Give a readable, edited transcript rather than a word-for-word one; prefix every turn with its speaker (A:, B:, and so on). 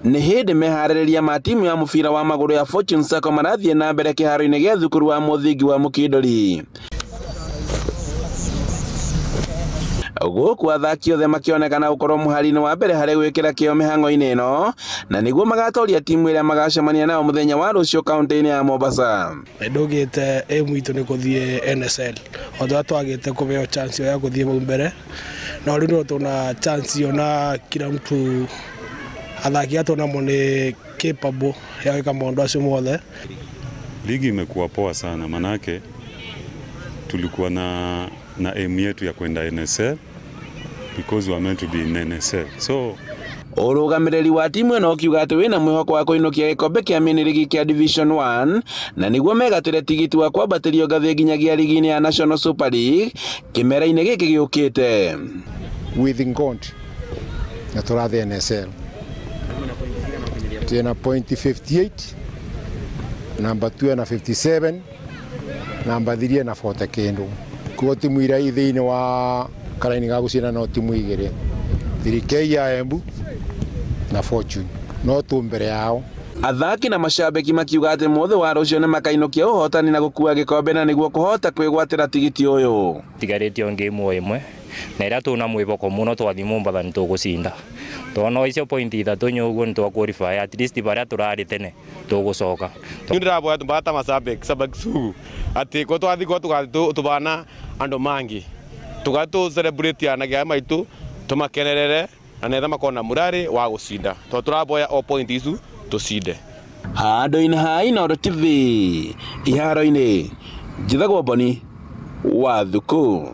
A: Nĩ hĩndĩ meharĩrĩria ma timu ya mũbira wa magũrũ ya Fortune Sacco marathiĩ na mbere kĩharo-inĩ gĩa thukuru wa mũthingi wa Mũkindũri. Gũkũ athaki othe makĩonekana gũkorwo mũhari-inĩ wa mbere harĩ gwĩkĩra kĩo mĩhang'o-inĩ ĩno, na nĩguo magatoria timu ĩrĩa magacemania nao mũthenya wa rũciũ kaunti-inĩ ya Mombasa.
B: Ndũgĩte aim itũ nĩ gũthiĩ NSL, othe twagĩte kũheo chance ya gũthiĩ mau mbere, na rĩu tuna chance yo na kila mtu athaki atona nĩ capable ya gwĩka maũndũ acio mothe.
C: Ligi imekuwa poa sana, manake tulikuwa na aim yetu ya kwenda NSL because we are meant to be in NSL. So
A: ũrũgamĩrĩri wa timu ĩno ũkiuga atĩ wĩna mwĩhoko wa kũinũkia gĩkombe kĩa mini ligi kĩa Division 1 na nĩguo megatĩre tigiti wa kwambatĩrio ngathĩ nginyagia ligi-inĩ ya National Super League kĩmera-inĩ gĩkĩ gĩũkĩte.
D: With God na tũrathiĩ NSL tena point 58, number 2 na 57, number 3 na 40 kendo. Kwa timu ira thĩinĩ wa karaini ga gũcina no timu igĩrĩ, 3K ya Embu na Fortune no tu mbere yao.
A: Athaki na mashabiki makiuga atĩ mothe wa rũciũ nĩ makainũkia ũhotani na gũkua gĩkombe na nĩguo kũhota kwĩgwatĩra tigiti ũyũ.
E: Tigarĩtio game ĩmwe na ĩrĩa tũna mwĩhoko mũno twathi Mombasa nĩ tũgũcinda. Twana icio point 3 nyũguo nĩ twa qualify, at least barĩa tũrarĩ tene tũgũcoka.
F: Nĩndĩraboya tũbata mashabiki sugu atĩ ko twathi ko tũbana andũ mangi tũgatũ celebrate anagia maitũ tũmakenerere na netha makona murari wa gũcinda tũraboya all point icu tũcinde.
A: Handũ-inĩ ha Inooro TV iharo-inĩ njithagwo Boni wa Thuku.